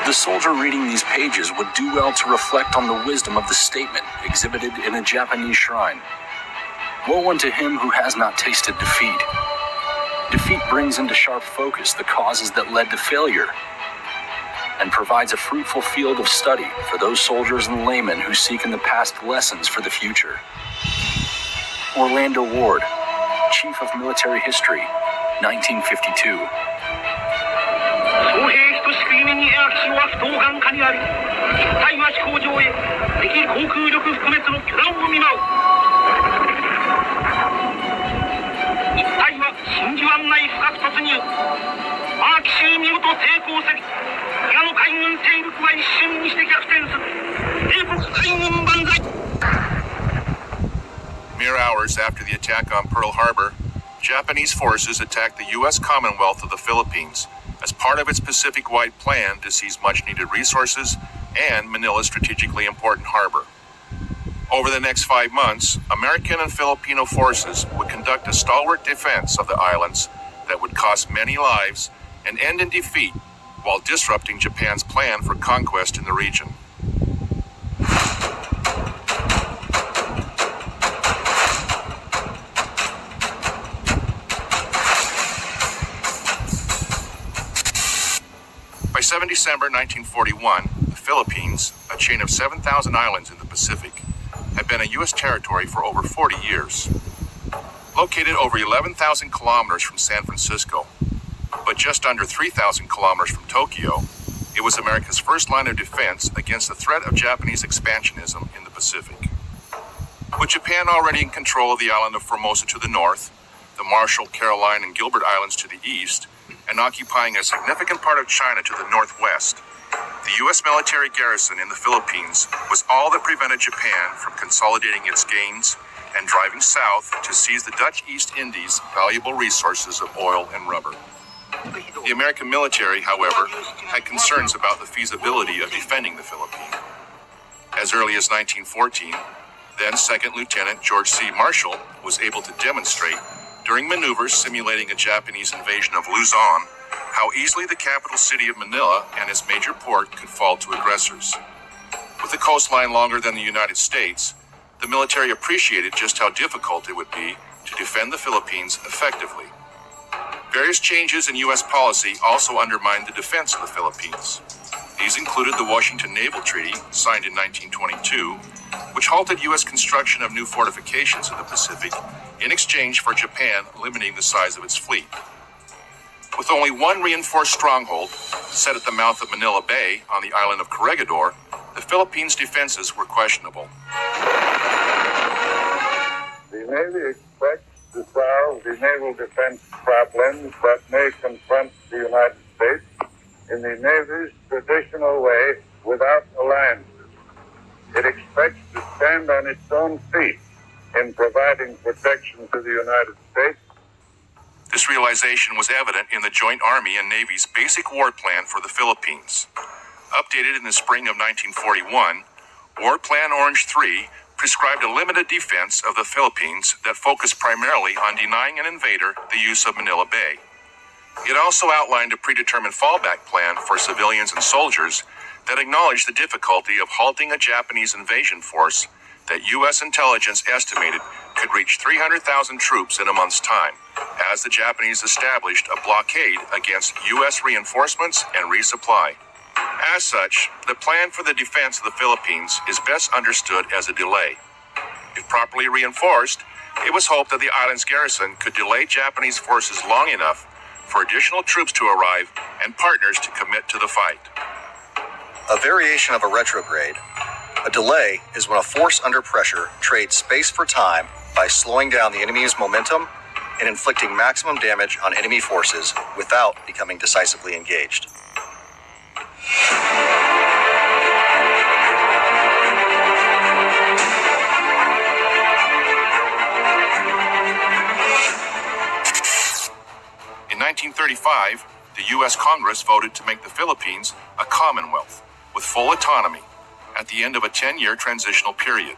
The soldier reading these pages would do well to reflect on the wisdom of the statement exhibited in a Japanese shrine. Woe unto him who has not tasted defeat. Defeat brings into sharp focus the causes that led to failure, and provides a fruitful field of study for those soldiers and laymen who seek in the past lessons for the future. Orlando Ward, Chief of Military History, 1952. 総兵等しく夢に描きしは不当眼下にあり、対話飛行場へ敵航空力覆滅の巨乱を見舞う。一帯は真珠湾内深く突入。マー奇襲見事成功せり、伊賀の海軍勢力は一瞬にして逆転する。英国海軍万歳。 Mere hours after the attack on Pearl Harbor, Japanese forces attacked the U.S. Commonwealth of the Philippines as part of its Pacific-wide plan to seize much-needed resources and Manila's strategically important harbor. Over the next 5 months, American and Filipino forces would conduct a stalwart defense of the islands that would cost many lives and end in defeat while disrupting Japan's plan for conquest in the region. By 7 December 1941, the Philippines, a chain of 7,000 islands in the Pacific, had been a U.S. territory for over 40 years. Located over 11,000 kilometers from San Francisco, but just under 3,000 kilometers from Tokyo, it was America's first line of defense against the threat of Japanese expansionism in the Pacific. With Japan already in control of the island of Formosa to the north, the Marshall, Caroline, and Gilbert Islands to the east, and occupying a significant part of China to the northwest, the U.S. military garrison in the Philippines was all that prevented Japan from consolidating its gains and driving south to seize the Dutch East Indies' valuable resources of oil and rubber. The American military, however, had concerns about the feasibility of defending the Philippines. As early as 1914, then Second Lieutenant George C. Marshall was able to demonstrate, during maneuvers simulating a Japanese invasion of Luzon, how easily the capital city of Manila and its major port could fall to aggressors. With the coastline longer than the United States, the military appreciated just how difficult it would be to defend the Philippines effectively. Various changes in U.S. policy also undermined the defense of the Philippines. These included the Washington Naval Treaty, signed in 1922, which halted U.S. construction of new fortifications in the Pacific in exchange for Japan limiting the size of its fleet. With only one reinforced stronghold, set at the mouth of Manila Bay on the island of Corregidor, the Philippines' defenses were questionable. The Navy expects to solve the naval defense problems that may confront the United States in the Navy's traditional way without alliances. It expects to stand on its own feet in providing protection to the United States. This realization was evident in the Joint Army and Navy's Basic War Plan for the Philippines. Updated in the spring of 1941, War Plan Orange 3 prescribed a limited defense of the Philippines that focused primarily on denying an invader the use of Manila Bay. It also outlined a predetermined fallback plan for civilians and soldiers that acknowledged the difficulty of halting a Japanese invasion force that U.S. intelligence estimated could reach 300,000 troops in a month's time, as the Japanese established a blockade against U.S. reinforcements and resupply. As such, the plan for the defense of the Philippines is best understood as a delay. If properly reinforced, it was hoped that the island's garrison could delay Japanese forces long enough for additional troops to arrive and partners to commit to the fight. A variation of a retrograde. A delay is when a force under pressure trades space for time by slowing down the enemy's momentum and inflicting maximum damage on enemy forces without becoming decisively engaged. In 1935, the U.S. Congress voted to make the Philippines a Commonwealth with full autonomy at the end of a 10-year transitional period.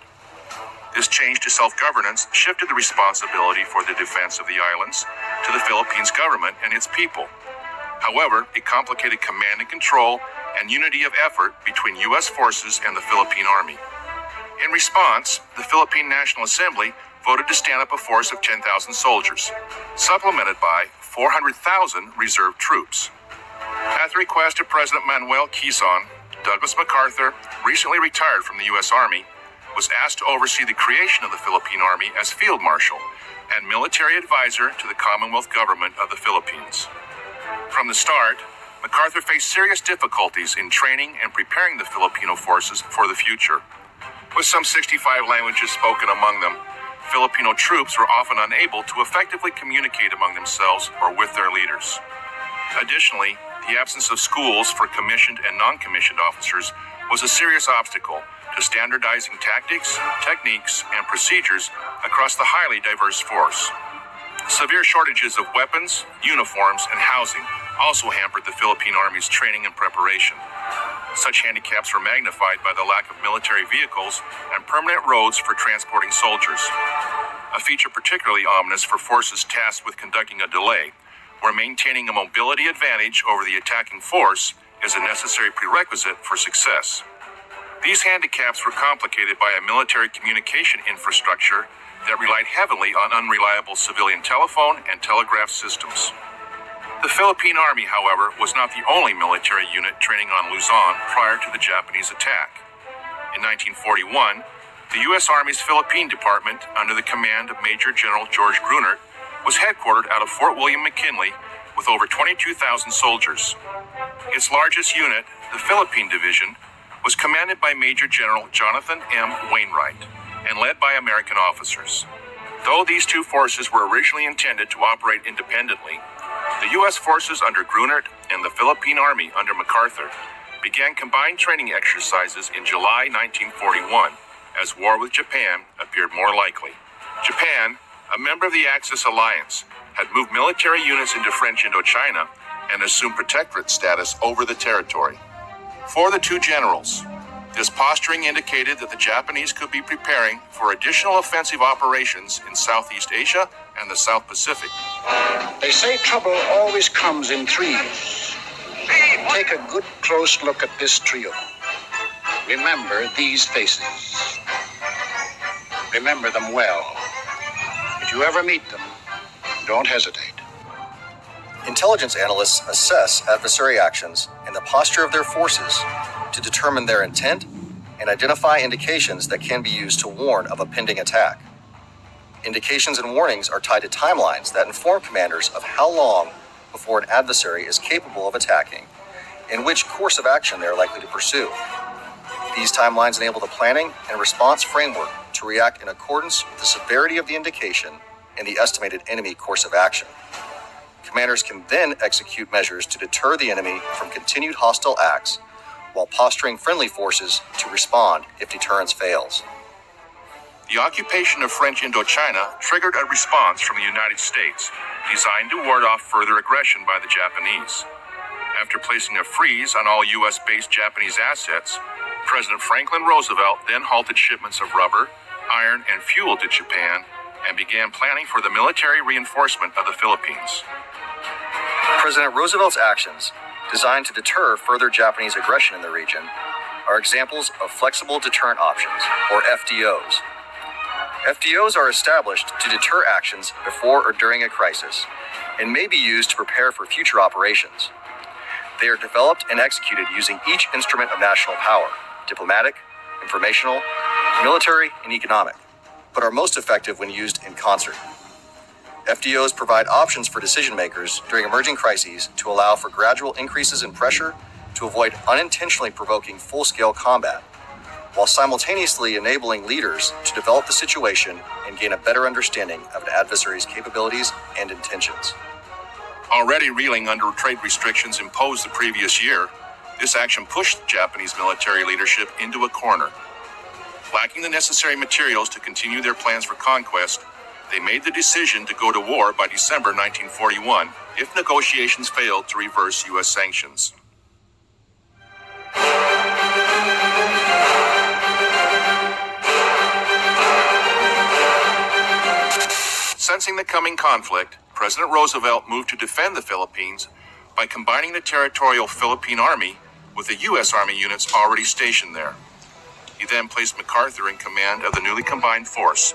This change to self-governance shifted the responsibility for the defense of the islands to the Philippines government and its people. However, it complicated command and control and unity of effort between U.S. forces and the Philippine Army. In response, the Philippine National Assembly voted to stand up a force of 10,000 soldiers, supplemented by 400,000 reserve troops. At the request of President Manuel Quezon, Douglas MacArthur, recently retired from the U.S. Army, was asked to oversee the creation of the Philippine Army as Field Marshal and military advisor to the Commonwealth Government of the Philippines. From the start, MacArthur faced serious difficulties in training and preparing the Filipino forces for the future. With some 65 languages spoken among them, Filipino troops were often unable to effectively communicate among themselves or with their leaders. Additionally, the absence of schools for commissioned and non-commissioned officers was a serious obstacle to standardizing tactics, techniques, and procedures across the highly diverse force. Severe shortages of weapons, uniforms, and housing also hampered the Philippine Army's training and preparation. Such handicaps were magnified by the lack of military vehicles and permanent roads for transporting soldiers. A feature particularly ominous for forces tasked with conducting a delay, where maintaining a mobility advantage over the attacking force is a necessary prerequisite for success. These handicaps were complicated by a military communication infrastructure that relied heavily on unreliable civilian telephone and telegraph systems. The Philippine Army, however, was not the only military unit training on Luzon prior to the Japanese attack. In 1941, the U.S. Army's Philippine Department, under the command of Major General George Grunert, was headquartered out of Fort William McKinley with over 22,000 soldiers. Its largest unit, the Philippine Division, was commanded by Major General Jonathan M. Wainwright and led by American officers. Though these two forces were originally intended to operate independently, the U.S. forces under Grunert and the Philippine Army under MacArthur began combined training exercises in July 1941 as war with Japan appeared more likely. Japan, a member of the Axis alliance, had moved military units into French Indochina and assumed protectorate status over the territory. For the two generals, this posturing indicated that the Japanese could be preparing for additional offensive operations in Southeast Asia and the South Pacific. They say trouble always comes in threes. Take a good close look at this trio. Remember these faces. Remember them well. If you ever meet them, don't hesitate. Intelligence analysts assess adversary actions and the posture of their forces to determine their intent and identify indications that can be used to warn of a pending attack. Indications and warnings are tied to timelines that inform commanders of how long before an adversary is capable of attacking and which course of action they are likely to pursue. These timelines enable the planning and response framework to react in accordance with the severity of the indication and the estimated enemy course of action. Commanders can then execute measures to deter the enemy from continued hostile acts while posturing friendly forces to respond if deterrence fails. The occupation of French Indochina triggered a response from the United States designed to ward off further aggression by the Japanese. After placing a freeze on all U.S.-based Japanese assets, President Franklin Roosevelt then halted shipments of rubber, iron, and fuel to Japan and began planning for the military reinforcement of the Philippines. President Roosevelt's actions, designed to deter further Japanese aggression in the region, are examples of flexible deterrent options, or FDOs. FDOs are established to deter actions before or during a crisis and may be used to prepare for future operations. They are developed and executed using each instrument of national power, diplomatic, informational, military, and economic, but are most effective when used in concert. FDOs provide options for decision makers during emerging crises to allow for gradual increases in pressure to avoid unintentionally provoking full-scale combat, while simultaneously enabling leaders to develop the situation and gain a better understanding of an adversary's capabilities and intentions. Already reeling under trade restrictions imposed the previous year, this action pushed Japanese military leadership into a corner. Lacking the necessary materials to continue their plans for conquest, they made the decision to go to war by December 1941 if negotiations failed to reverse U.S. sanctions. Sensing the coming conflict, President Roosevelt moved to defend the Philippines by combining the territorial Philippine Army with the U.S. Army units already stationed there. He then placed MacArthur in command of the newly combined force,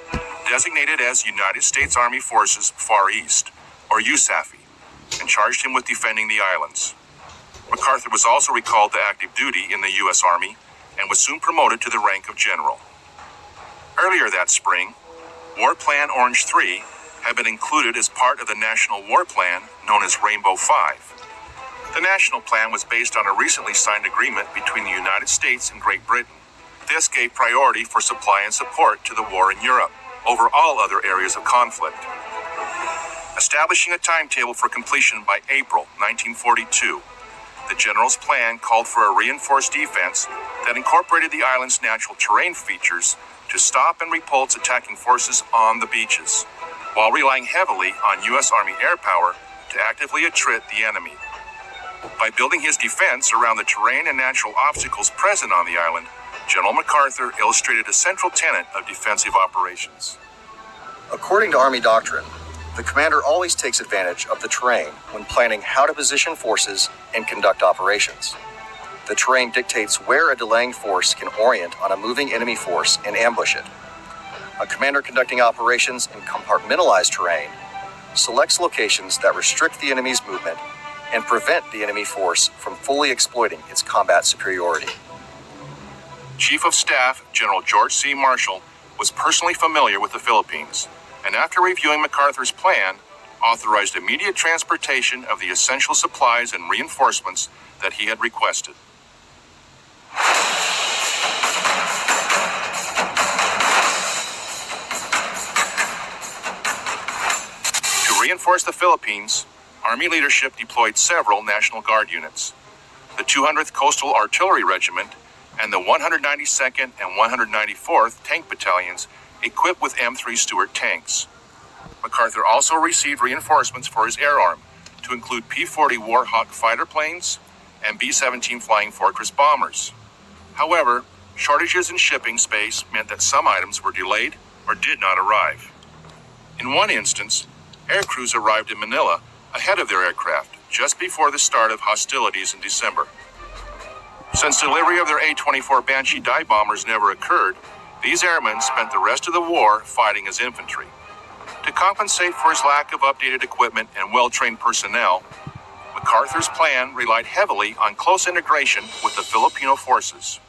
designated as United States Army Forces Far East, or USAFE, and charged him with defending the islands. MacArthur was also recalled to active duty in the U.S. Army and was soon promoted to the rank of general. Earlier that spring, War Plan Orange 3 had been included as part of the National War Plan known as Rainbow 5. The National Plan was based on a recently signed agreement between the United States and Great Britain. This gave priority for supply and support to the war in Europe over all other areas of conflict. Establishing a timetable for completion by April 1942, the general's plan called for a reinforced defense that incorporated the island's natural terrain features to stop and repulse attacking forces on the beaches, while relying heavily on U.S. Army air power to actively attrit the enemy. By building his defense around the terrain and natural obstacles present on the island, General MacArthur illustrated a central tenet of defensive operations. According to Army doctrine, the commander always takes advantage of the terrain when planning how to position forces and conduct operations. The terrain dictates where a delaying force can orient on a moving enemy force and ambush it. A commander conducting operations in compartmentalized terrain selects locations that restrict the enemy's movement and prevent the enemy force from fully exploiting its combat superiority. Chief of Staff General George C. Marshall was personally familiar with the Philippines, and after reviewing MacArthur's plan, authorized immediate transportation of the essential supplies and reinforcements that he had requested. To reinforce the Philippines, Army leadership deployed several National Guard units. The 200th Coastal Artillery Regiment and the 192nd and 194th Tank Battalions equipped with M3 Stuart tanks. MacArthur also received reinforcements for his air arm, to include P-40 Warhawk fighter planes and B-17 Flying Fortress bombers. However, shortages in shipping space meant that some items were delayed or did not arrive. In one instance, air crews arrived in Manila ahead of their aircraft, just before the start of hostilities in December. Since delivery of their A-24 Banshee dive bombers never occurred, these airmen spent the rest of the war fighting as infantry. To compensate for his lack of updated equipment and well-trained personnel, MacArthur's plan relied heavily on close integration with the Filipino forces.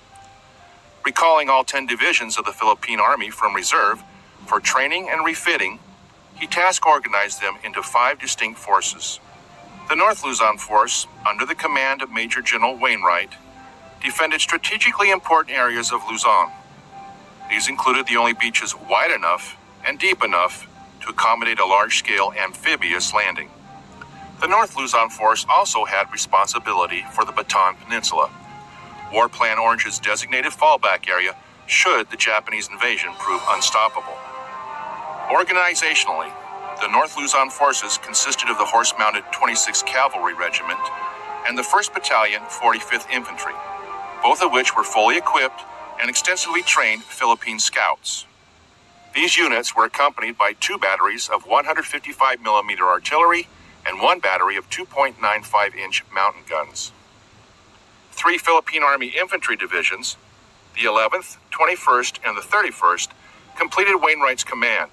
Recalling all 10 divisions of the Philippine Army from reserve for training and refitting, he task-organized them into 5 distinct forces. The North Luzon Force, under the command of Major General Wainwright, defended strategically important areas of Luzon. These included the only beaches wide enough and deep enough to accommodate a large-scale amphibious landing. The North Luzon Force also had responsibility for the Bataan Peninsula, War Plan Orange's designated fallback area should the Japanese invasion prove unstoppable. Organizationally, the North Luzon forces consisted of the horse-mounted 26th Cavalry Regiment and the 1st Battalion, 45th Infantry, both of which were fully equipped and extensively trained Philippine scouts. These units were accompanied by 2 batteries of 155mm artillery and 1 battery of 2.95-inch mountain guns. 3 Philippine Army infantry divisions, the 11th, 21st, and the 31st, completed Wainwright's command.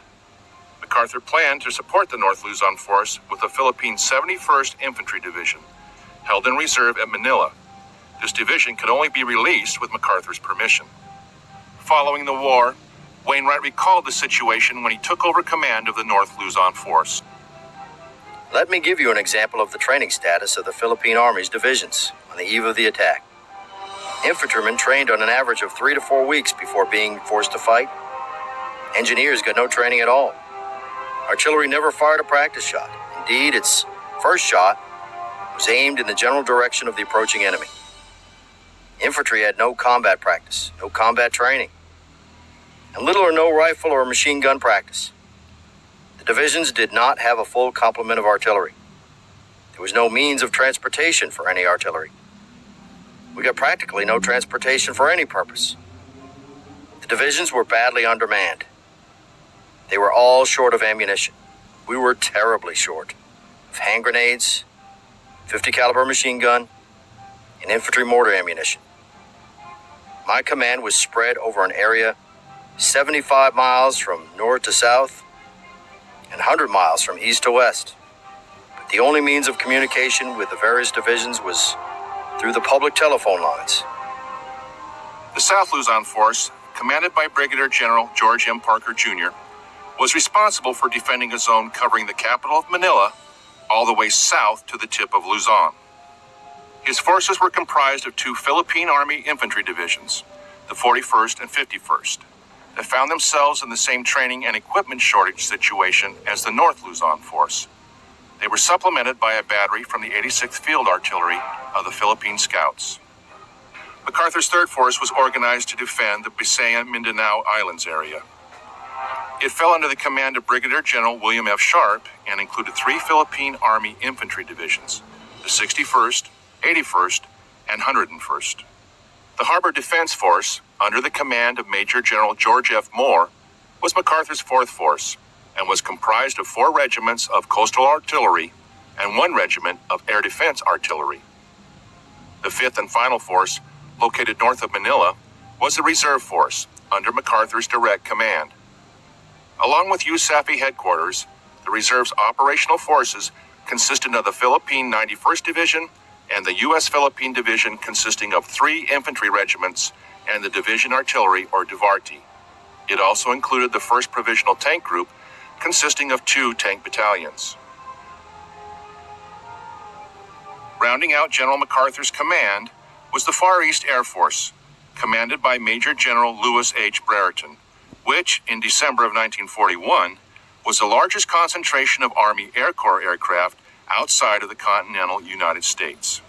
MacArthur planned to support the North Luzon Force with the Philippine 71st Infantry Division, held in reserve at Manila. This division could only be released with MacArthur's permission. Following the war, Wainwright recalled the situation when he took over command of the North Luzon Force. Let me give you an example of the training status of the Philippine Army's divisions on the eve of the attack. Infantrymen trained on an average of 3 to 4 weeks before being forced to fight. Engineers got no training at all. Artillery never fired a practice shot. Indeed, its first shot was aimed in the general direction of the approaching enemy. Infantry had no combat practice, no combat training, and little or no rifle or machine gun practice. The divisions did not have a full complement of artillery. There was no means of transportation for any artillery. We got practically no transportation for any purpose. The divisions were badly undermanned. They were all short of ammunition. We were terribly short of hand grenades, .50 caliber machine gun, and infantry mortar ammunition. My command was spread over an area 75 miles from north to south and 100 miles from east to west. But the only means of communication with the various divisions was through the public telephone lines. The South Luzon Force, commanded by Brigadier General George M. Parker Jr., was responsible for defending a zone covering the capital of Manila all the way south to the tip of Luzon. His forces were comprised of two Philippine Army infantry divisions, the 41st and 51st, that found themselves in the same training and equipment shortage situation as the North Luzon Force. They were supplemented by a battery from the 86th Field Artillery of the Philippine Scouts. MacArthur's 3rd Force was organized to defend the Bisayan Mindanao Islands area. It fell under the command of Brigadier General William F. Sharp and included three Philippine Army infantry divisions, the 61st, 81st, and 101st. The Harbor Defense Force, under the command of Major General George F. Moore, was MacArthur's 4th Force and was comprised of 4 regiments of coastal artillery and 1 regiment of air defense artillery. The 5th and final force, located north of Manila, was the Reserve Force, under MacArthur's direct command. Along with USAFE headquarters, the Reserve's operational forces consisted of the Philippine 91st Division and the U.S. Philippine Division, consisting of 3 infantry regiments and the Division Artillery, or DIVARTI. It also included the 1st Provisional Tank Group, consisting of 2 tank battalions. Rounding out General MacArthur's command was the Far East Air Force, commanded by Major General Lewis H. Brereton, which, in December of 1941, was the largest concentration of Army Air Corps aircraft outside of the continental United States.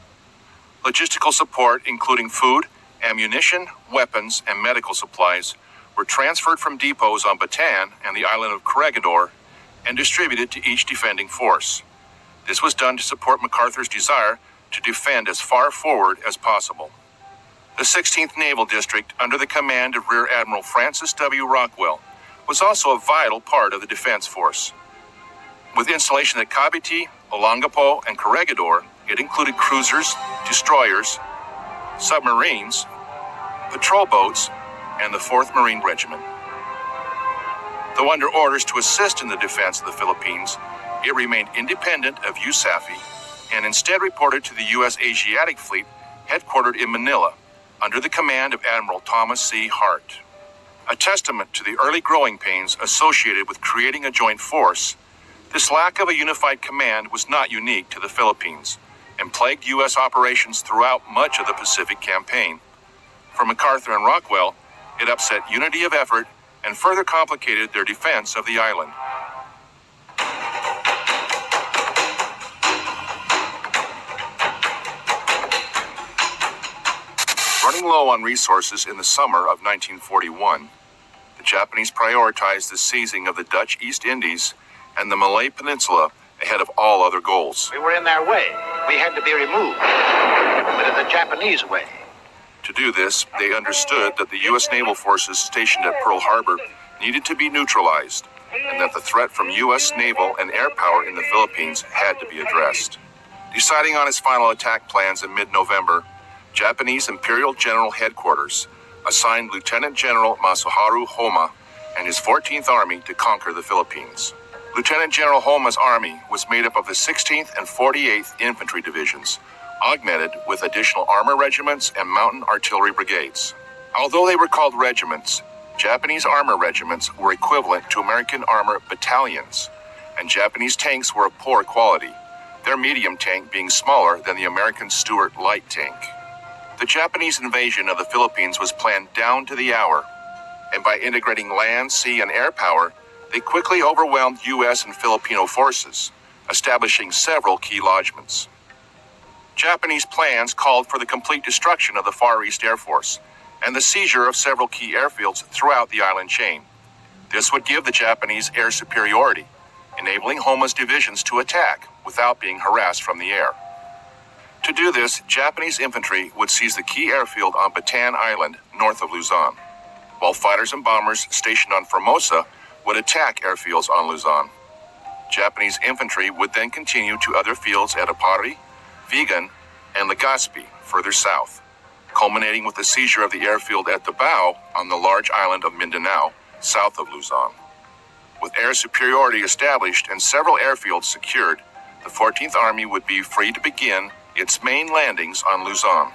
Logistical support, including food, ammunition, weapons, and medical supplies, were transferred from depots on Bataan and the island of Corregidor and distributed to each defending force. This was done to support MacArthur's desire to defend as far forward as possible. The 16th Naval District, under the command of Rear Admiral Francis W. Rockwell, was also a vital part of the defense force. With installation at Cavite, Olongapo, and Corregidor, it included cruisers, destroyers, submarines, patrol boats, and the 4th Marine Regiment. Though under orders to assist in the defense of the Philippines, it remained independent of USAFE and instead reported to the U.S. Asiatic Fleet, headquartered in Manila, under the command of Admiral Thomas C. Hart. A testament to the early growing pains associated with creating a joint force, this lack of a unified command was not unique to the Philippines and plagued U.S. operations throughout much of the Pacific Campaign. For MacArthur and Rockwell, it upset unity of effort and further complicated their defense of the island. Running low on resources in the summer of 1941, the Japanese prioritized the seizing of the Dutch East Indies and the Malay Peninsula ahead of all other goals. We were in their way. We had to be removed. But in the Japanese way. To do this, they understood that the U.S. naval forces stationed at Pearl Harbor needed to be neutralized, and that the threat from U.S. naval and air power in the Philippines had to be addressed. Deciding on its final attack plans in mid-November, Japanese Imperial General Headquarters assigned Lieutenant General Masuharu Homa and his 14th Army to conquer the Philippines. Lieutenant General Homa's army was made up of the 16th and 48th Infantry Divisions, augmented with additional armor regiments and mountain artillery brigades. Although they were called regiments, Japanese armor regiments were equivalent to American armor battalions, and Japanese tanks were of poor quality, their medium tank being smaller than the American Stuart light tank. The Japanese invasion of the Philippines was planned down to the hour, and by integrating land, sea, and air power, they quickly overwhelmed U.S. and Filipino forces, establishing several key lodgements. Japanese plans called for the complete destruction of the Far East Air Force and the seizure of several key airfields throughout the island chain. This would give the Japanese air superiority, enabling Homa's divisions to attack without being harassed from the air. To do this, Japanese infantry would seize the key airfield on Bataan Island, north of Luzon, while fighters and bombers stationed on Formosa would attack airfields on Luzon. Japanese infantry would then continue to other fields at Apari, Vigan, and Legazpi further south, culminating with the seizure of the airfield at Dabao on the large island of Mindanao, south of Luzon. With air superiority established and several airfields secured, the 14th Army would be free to begin its main landings on Luzon.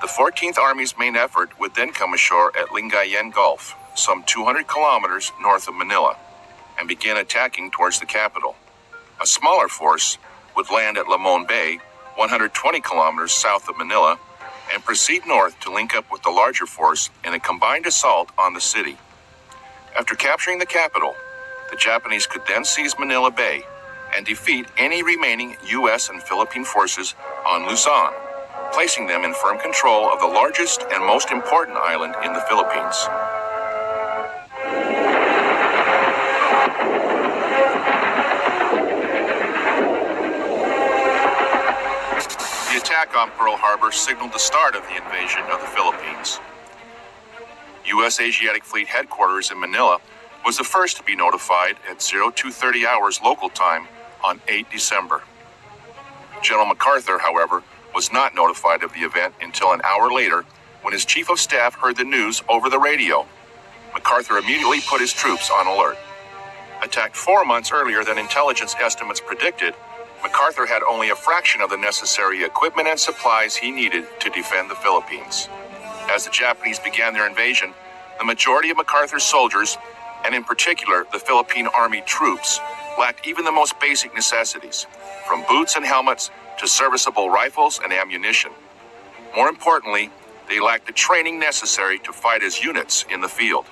The 14th Army's main effort would then come ashore at Lingayen Gulf, some 200 kilometers north of Manila, and begin attacking towards the capital. A smaller force would land at Lamon Bay, 120 kilometers south of Manila, and proceed north to link up with the larger force in a combined assault on the city. After capturing the capital, the Japanese could then seize Manila Bay and defeat any remaining U.S. and Philippine forces on Luzon, placing them in firm control of the largest and most important island in the Philippines. The attack on Pearl Harbor signaled the start of the invasion of the Philippines. U.S. Asiatic Fleet Headquarters in Manila was the first to be notified at 0230 hours local time on 8 December. General MacArthur, however, was not notified of the event until an hour later when his chief of staff heard the news over the radio. MacArthur immediately put his troops on alert. Attacked 4 months earlier than intelligence estimates predicted, MacArthur had only a fraction of the necessary equipment and supplies he needed to defend the Philippines. As the Japanese began their invasion, the majority of MacArthur's soldiers, and in particular the Philippine Army troops, lacked even the most basic necessities, from boots and helmets to serviceable rifles and ammunition. More importantly, they lacked the training necessary to fight as units in the field.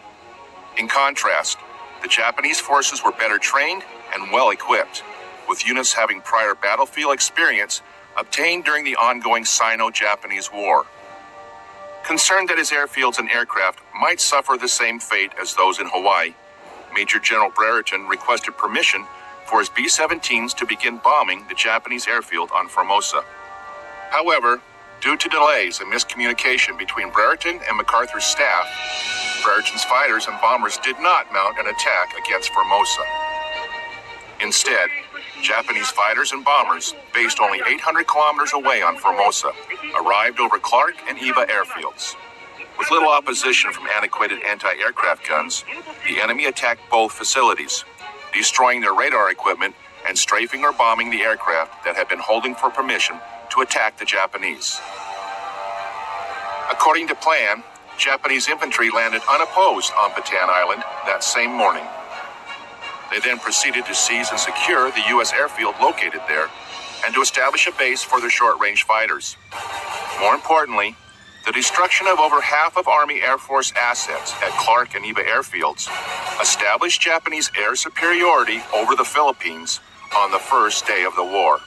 In contrast, the Japanese forces were better trained and well equipped, with units having prior battlefield experience obtained during the ongoing Sino-Japanese War. Concerned that his airfields and aircraft might suffer the same fate as those in Hawaii, Major General Brereton requested permission for his B-17s to begin bombing the Japanese airfield on Formosa. However, due to delays and miscommunication between Brereton and MacArthur's staff, Brereton's fighters and bombers did not mount an attack against Formosa. Instead, Japanese fighters and bombers, based only 800 kilometers away on Formosa, arrived over Clark and Iba airfields. With little opposition from antiquated anti-aircraft guns, the enemy attacked both facilities, destroying their radar equipment and strafing or bombing the aircraft that had been holding for permission to attack the Japanese. According to plan, Japanese infantry landed unopposed on Bataan Island that same morning. They then proceeded to seize and secure the U.S. airfield located there and to establish a base for their short-range fighters. More importantly, the destruction of over half of Army Air Force assets at Clark and Iba airfields established Japanese air superiority over the Philippines on the first day of the war.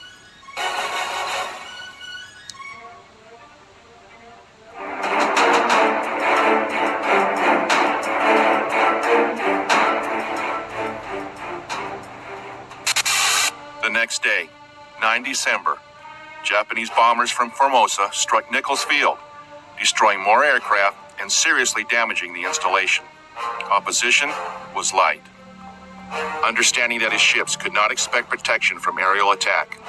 The next day, 9 December, Japanese bombers from Formosa struck Nichols Field, destroying more aircraft and seriously damaging the installation. Opposition was light. Understanding that his ships could not expect protection from aerial attack,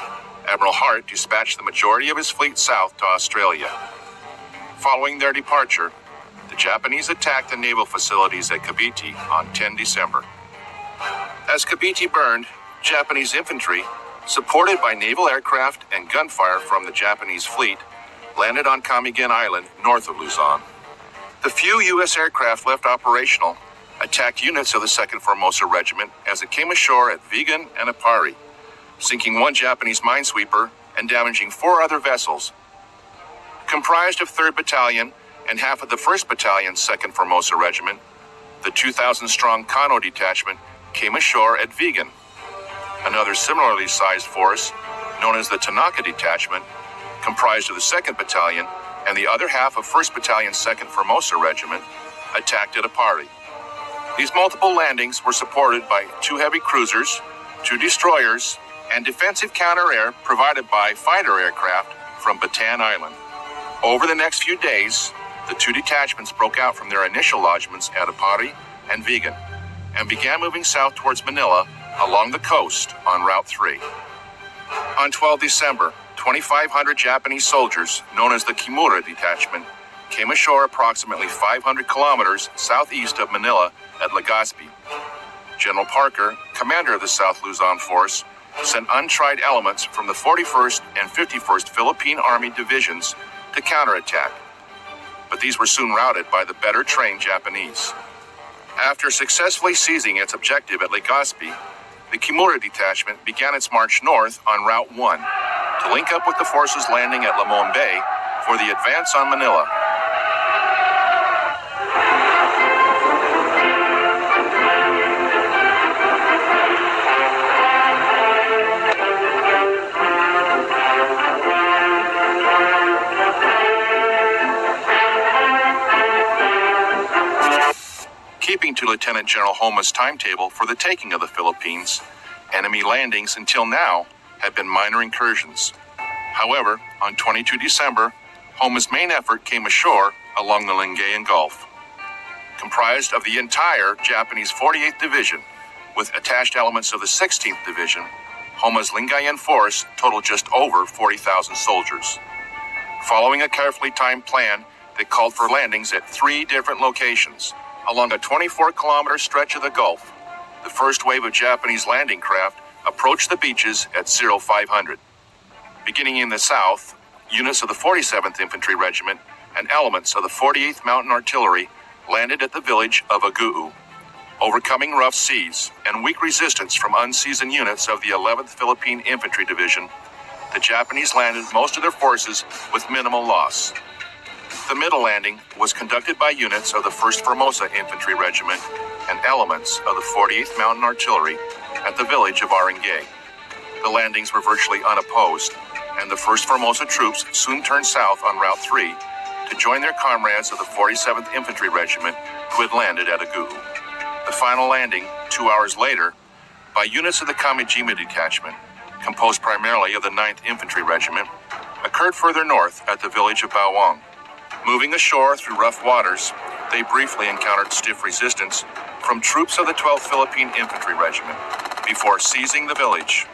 Admiral Hart dispatched the majority of his fleet south to Australia. Following their departure, the Japanese attacked the naval facilities at Cavite on 10 December. As Cavite burned, Japanese infantry, supported by naval aircraft and gunfire from the Japanese fleet, landed on Camiguin Island north of Luzon. The few U.S. aircraft left operational attacked units of the 2nd Formosa Regiment as it came ashore at Vigan and Apari, sinking one Japanese minesweeper and damaging 4 other vessels. Comprised of 3rd Battalion and half of the 1st Battalion, 2nd Formosa Regiment, the 2,000-strong Kano Detachment came ashore at Vigan. Another similarly sized force, known as the Tanaka Detachment, comprised of the 2nd Battalion and the other half of 1st Battalion, 2nd Formosa Regiment, attacked at Apari. These multiple landings were supported by 2 heavy cruisers, 2 destroyers, and defensive counter-air provided by fighter aircraft from Bataan Island. Over the next few days, the 2 detachments broke out from their initial lodgements at Apari and Vigan and began moving south towards Manila along the coast on Route 3. On 12 December, 2,500 Japanese soldiers, known as the Kimura Detachment, came ashore approximately 500 kilometers southeast of Manila at Legazpi. General Parker, commander of the South Luzon Force, sent untried elements from the 41st and 51st Philippine Army divisions to counterattack, but these were soon routed by the better-trained Japanese. After successfully seizing its objective at Legazpi, the Kimura Detachment began its march north on Route 1 to link up with the forces landing at Limon Bay for the advance on Manila. Keeping to Lieutenant General Homa's timetable for the taking of the Philippines, enemy landings until now had been minor incursions. However, on 22 December, Homa's main effort came ashore along the Lingayen Gulf. Comprised of the entire Japanese 48th Division, with attached elements of the 16th Division, Homa's Lingayen force totaled just over 40,000 soldiers. Following a carefully timed plan that called for landings at 3 different locations, along a 24-kilometer stretch of the Gulf, the first wave of Japanese landing craft approached the beaches at 0500. Beginning in the south, units of the 47th Infantry Regiment and elements of the 48th Mountain Artillery landed at the village of Aguu. Overcoming rough seas and weak resistance from unseasoned units of the 11th Philippine Infantry Division, the Japanese landed most of their forces with minimal loss. The middle landing was conducted by units of the 1st Formosa Infantry Regiment and elements of the 48th Mountain Artillery at the village of Arangay. The landings were virtually unopposed, and the 1st Formosa troops soon turned south on Route 3 to join their comrades of the 47th Infantry Regiment who had landed at Aguu. The final landing, 2 hours later, by units of the Kamijima Detachment, composed primarily of the 9th Infantry Regiment, occurred further north at the village of Bawang. Moving ashore through rough waters, they briefly encountered stiff resistance from troops of the 12th Philippine Infantry Regiment before seizing the village.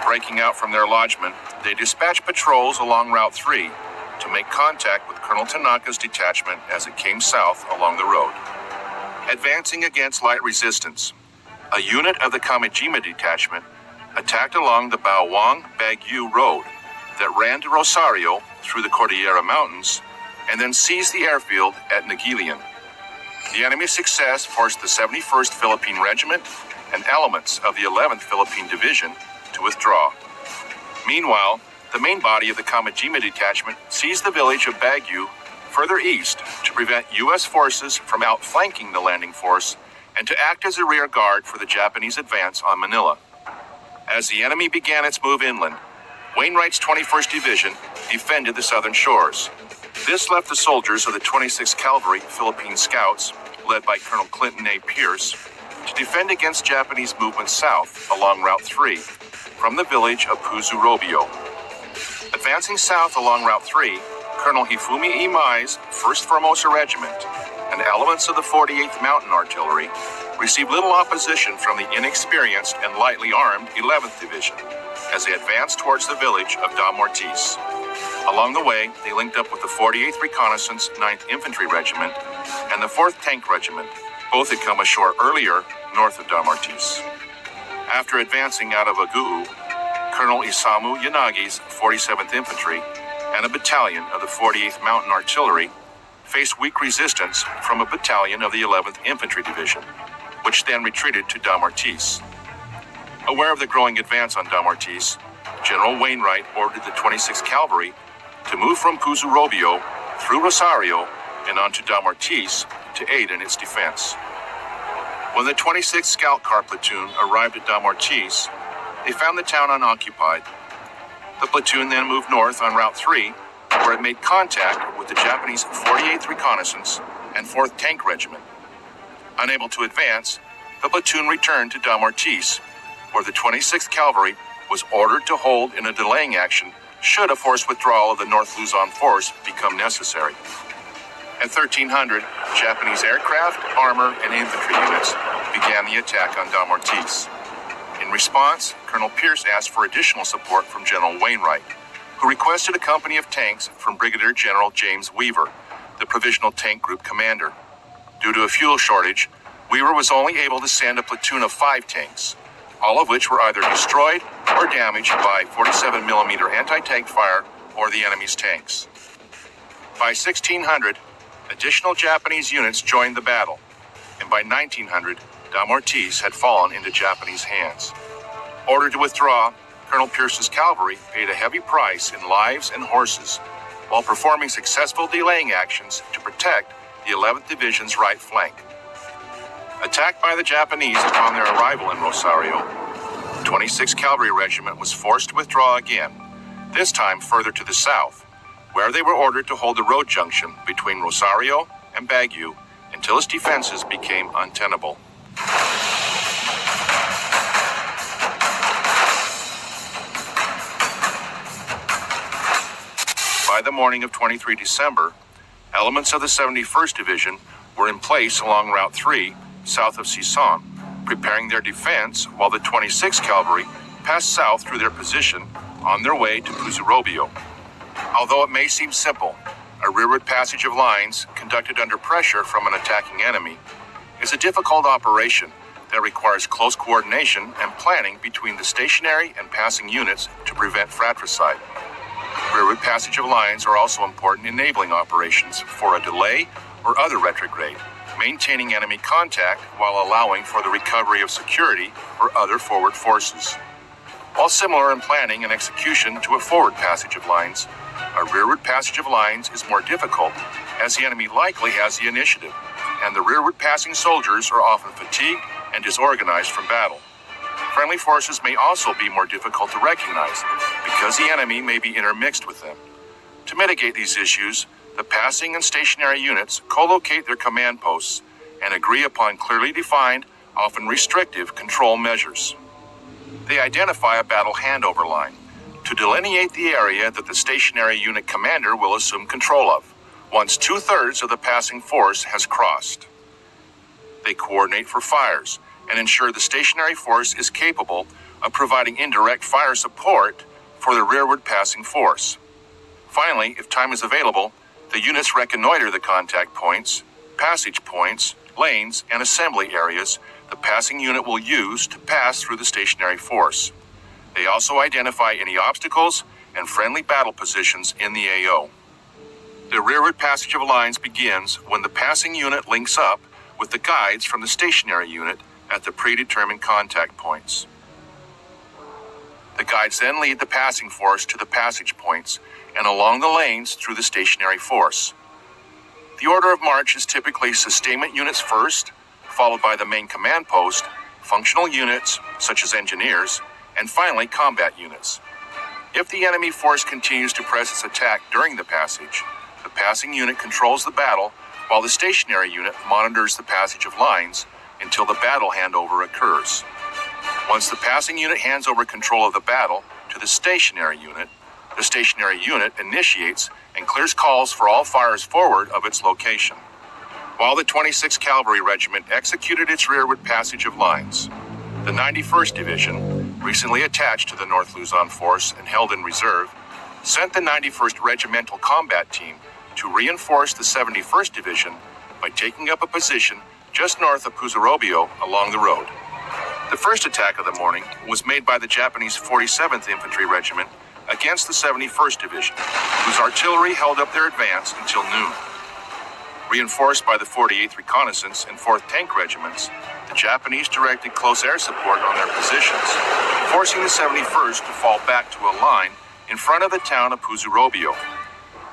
Breaking out from their lodgment, they dispatched patrols along Route 3 to make contact with Colonel Tanaka's detachment as it came south along the road. Advancing against light resistance, a unit of the Kamijima Detachment attacked along the Bawang-Baguio Road that ran to Rosario through the Cordillera Mountains and then seized the airfield at Nagilian. The enemy's success forced the 71st Philippine Regiment and elements of the 11th Philippine Division to withdraw. Meanwhile, the main body of the Kamijima Detachment seized the village of Baguio further east to prevent U.S. forces from outflanking the landing force and to act as a rear guard for the Japanese advance on Manila. As the enemy began its move inland, Wainwright's 21st Division defended the southern shores. This left the soldiers of the 26th Cavalry Philippine Scouts, led by Colonel Clinton A. Pierce, to defend against Japanese movements south along Route 3 from the village of Puzurobio. Advancing south along Route 3, Colonel Hifumi Imai's 1st Formosa Regiment and elements of the 48th Mountain Artillery received little opposition from the inexperienced and lightly armed 11th Division as they advanced towards the village of Dam Ortiz. Along the way, they linked up with the 48th Reconnaissance 9th Infantry Regiment and the 4th Tank Regiment. Both had come ashore earlier north of Dam Ortiz. After advancing out of Aguu, Colonel Isamu Yanagi's 47th Infantry and a battalion of the 48th Mountain Artillery faced weak resistance from a battalion of the 11th Infantry Division, which then retreated to Dam Ortiz. Aware of the growing advance on Dam Ortiz, General Wainwright ordered the 26th Cavalry to move from Puzurobio through Rosario and onto Dam Ortiz to aid in its defense. When the 26th Scout Car Platoon arrived at Dam Ortiz, they found the town unoccupied. The platoon then moved north on Route 3, where it made contact with the Japanese 48th Reconnaissance and 4th Tank Regiment. Unable to advance, the platoon returned to Dam Ortiz, where the 26th Cavalry was ordered to hold in a delaying action should a forced withdrawal of the North Luzon force become necessary. At 1300, Japanese aircraft, armor, and infantry units began the attack on Dam Ortiz. In response, Colonel Pierce asked for additional support from General Wainwright, who requested a company of tanks from Brigadier General James Weaver, the Provisional Tank Group commander. Due to a fuel shortage, Weaver was only able to send a platoon of 5 tanks, all of which were either destroyed or damaged by 47mm anti-tank fire or the enemy's tanks. By 1600, additional Japanese units joined the battle, and by 1900, Damortiz had fallen into Japanese hands. Ordered to withdraw, Colonel Pierce's cavalry paid a heavy price in lives and horses, while performing successful delaying actions to protect the 11th Division's right flank. Attacked by the Japanese upon their arrival in Rosario, the 26th Cavalry Regiment was forced to withdraw again, this time further to the south, where they were ordered to hold the road junction between Rosario and Baguio until its defenses became untenable. By the morning of 23 December, elements of the 71st Division were in place along Route 3, south of Sison, preparing their defense while the 26th Cavalry passed south through their position on their way to Puzurobio. Although it may seem simple, a rearward passage of lines conducted under pressure from an attacking enemy is a difficult operation that requires close coordination and planning between the stationary and passing units to prevent fratricide. Rearward passage of lines are also important enabling operations for a delay or other retrograde, maintaining enemy contact while allowing for the recovery of security or other forward forces. While similar in planning and execution to a forward passage of lines, a rearward passage of lines is more difficult as the enemy likely has the initiative, and the rearward passing soldiers are often fatigued and disorganized from battle. Friendly forces may also be more difficult to recognize because the enemy may be intermixed with them. To mitigate these issues, the passing and stationary units co-locate their command posts and agree upon clearly defined, often restrictive, control measures. They identify a battle handover line to delineate the area that the stationary unit commander will assume control of once 2/3 of the passing force has crossed. They coordinate for fires and ensure the stationary force is capable of providing indirect fire support for the rearward passing force. Finally, if time is available, the units reconnoiter the contact points, passage points, lanes, and assembly areas the passing unit will use to pass through the stationary force. They also identify any obstacles and friendly battle positions in the AO. The rearward passage of lines begins when the passing unit links up with the guides from the stationary unit at the predetermined contact points. The guides then lead the passing force to the passage points and along the lanes through the stationary force. The order of march is typically sustainment units first, followed by the main command post, functional units such as engineers, and finally combat units. If the enemy force continues to press its attack during the passage, the passing unit controls the battle while the stationary unit monitors the passage of lines until the battle handover occurs. Once the passing unit hands over control of the battle to the stationary unit initiates and clears calls for all fires forward of its location. While the 26th Cavalry Regiment executed its rearward passage of lines, the 91st Division, recently attached to the North Luzon Force and held in reserve, sent the 91st Regimental Combat Team to reinforce the 71st Division by taking up a position just north of Puzurobio along the road. The first attack of the morning was made by the Japanese 47th Infantry Regiment against the 71st Division, whose artillery held up their advance until noon. Reinforced by the 48th Reconnaissance and 4th Tank Regiments, the Japanese directed close air support on their positions, forcing the 71st to fall back to a line in front of the town of Puzurobio,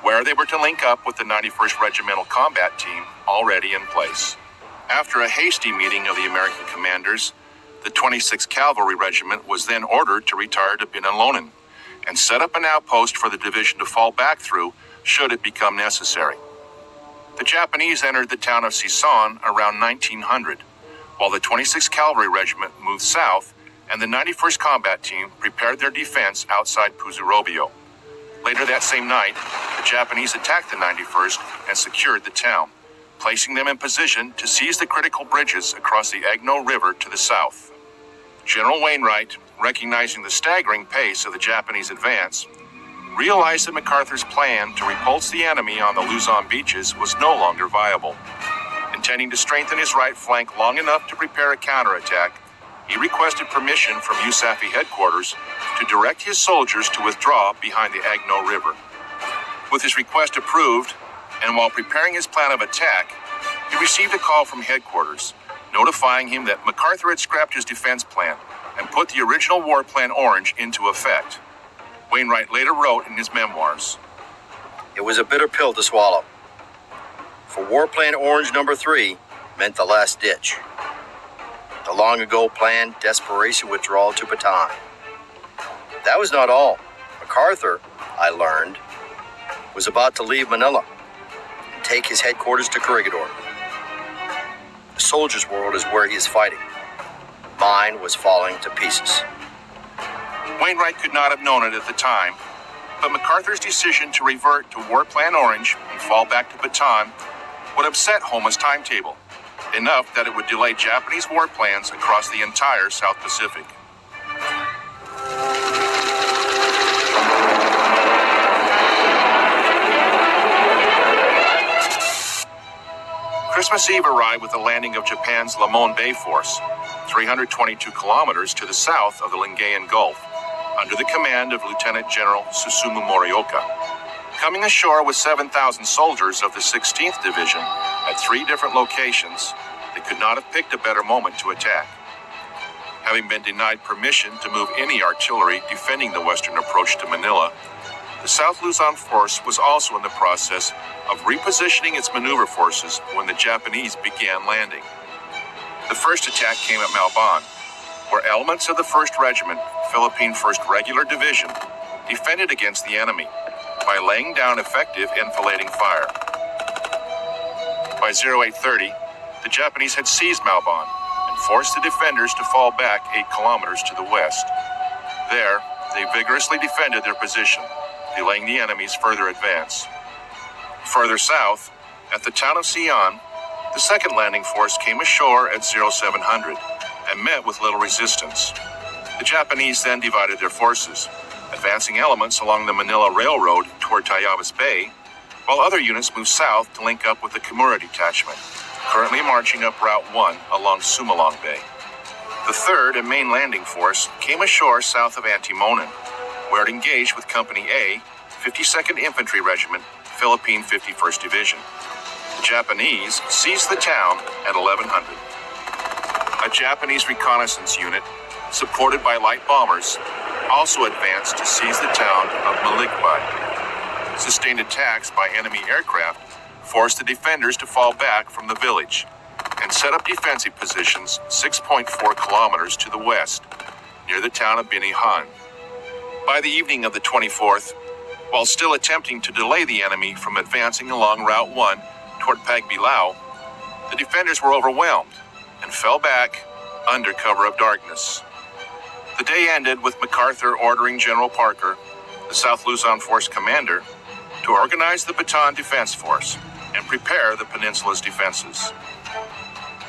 where they were to link up with the 91st Regimental Combat Team already in place. After a hasty meeting of the American commanders, the 26th Cavalry Regiment was then ordered to retire to Binalonan and set up an outpost for the division to fall back through should it become necessary. The Japanese entered the town of Sison around 1900, while the 26th Cavalry Regiment moved south and the 91st Combat Team prepared their defense outside Puzurobio. Later that same night, the Japanese attacked the 91st and secured the town, placing them in position to seize the critical bridges across the Agno River to the south. General Wainwright, recognizing the staggering pace of the Japanese advance, realized that MacArthur's plan to repulse the enemy on the Luzon beaches was no longer viable. Intending to strengthen his right flank long enough to prepare a counterattack, he requested permission from USAFE headquarters to direct his soldiers to withdraw behind the Agno River. With his request approved, and while preparing his plan of attack, he received a call from headquarters, notifying him that MacArthur had scrapped his defense plan and put the original War Plan Orange into effect. Wainwright later wrote in his memoirs, It was a bitter pill to swallow. For War Plan Orange number 3 meant the last ditch. The long ago planned desperation withdrawal to Bataan. That was not all. MacArthur, I learned, was about to leave Manila and take his headquarters to Corregidor. The soldier's world is where he is fighting. Mine was falling to pieces. Wainwright could not have known it at the time, but MacArthur's decision to revert to War Plan Orange and fall back to Bataan would upset Homa's timetable, enough that it would delay Japanese war plans across the entire South Pacific. Christmas Eve arrived with the landing of Japan's Lamon Bay Force, 322 kilometers to the south of the Lingayen Gulf, under the command of Lieutenant General Susumu Morioka. Coming ashore with 7,000 soldiers of the 16th Division at 3 different locations, they could not have picked a better moment to attack. Having been denied permission to move any artillery defending the western approach to Manila, the South Luzon force was also in the process of repositioning its maneuver forces when the Japanese began landing. The first attack came at Malban, where elements of the 1st Regiment, Philippine 1st Regular Division, defended against the enemy by laying down effective enfilading fire. By 0830, the Japanese had seized Malban and forced the defenders to fall back 8 kilometers to the west. There, they vigorously defended their position, delaying the enemy's further advance. Further south, at the town of Sion, the 2nd Landing Force came ashore at 0700 and met with little resistance. The Japanese then divided their forces, advancing elements along the Manila Railroad toward Tayabas Bay, while other units moved south to link up with the Kimura Detachment, currently marching up Route 1 along Sumalong Bay. The 3rd and main landing force came ashore south of Antimonan, where it engaged with Company A, 52nd Infantry Regiment, Philippine 51st Division. The Japanese seized the town at 1100. A Japanese reconnaissance unit, supported by light bombers, also advanced to seize the town of Maligbay. Sustained attacks by enemy aircraft forced the defenders to fall back from the village and set up defensive positions 6.4 kilometers to the west, near the town of Binihan. By the evening of the 24th, while still attempting to delay the enemy from advancing along Route 1 toward Pagbilao, the defenders were overwhelmed and fell back under cover of darkness. The day ended with MacArthur ordering General Parker, the South Luzon Force commander, to organize the Bataan Defense Force and prepare the peninsula's defenses.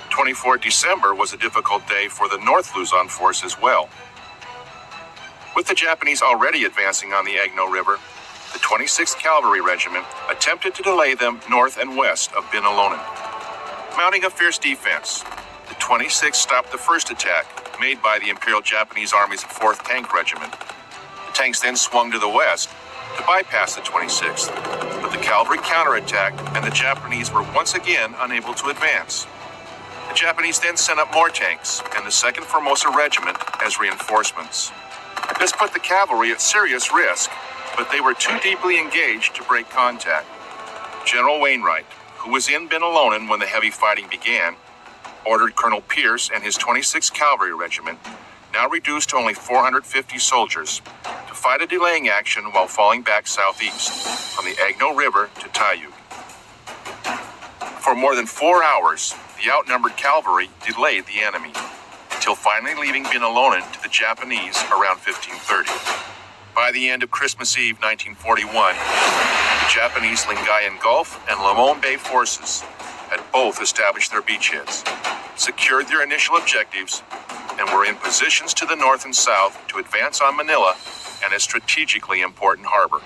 24 December was a difficult day for the North Luzon Force as well. With the Japanese already advancing on the Agno River, the 26th Cavalry Regiment attempted to delay them north and west of Binalonan. Mounting a fierce defense, the 26th stopped the first attack made by the Imperial Japanese Army's 4th Tank Regiment. The tanks then swung to the west to bypass the 26th, but the cavalry counterattacked and the Japanese were once again unable to advance. The Japanese then sent up more tanks and the 2nd Formosa Regiment as reinforcements. This put the cavalry at serious risk, but they were too deeply engaged to break contact. General Wainwright, who was in Binalonan when the heavy fighting began, ordered Colonel Pierce and his 26th Cavalry Regiment, now reduced to only 450 soldiers, to fight a delaying action while falling back southeast from the Agno River to Tayug. For more than 4 hours, the outnumbered cavalry delayed the enemy, until finally leaving Binalonan to the Japanese around 1530. By the end of Christmas Eve 1941, the Japanese Lingayen Gulf and Lamon Bay forces had both established their beachheads, secured their initial objectives, and were in positions to the north and south to advance on Manila and and a strategically important harbor.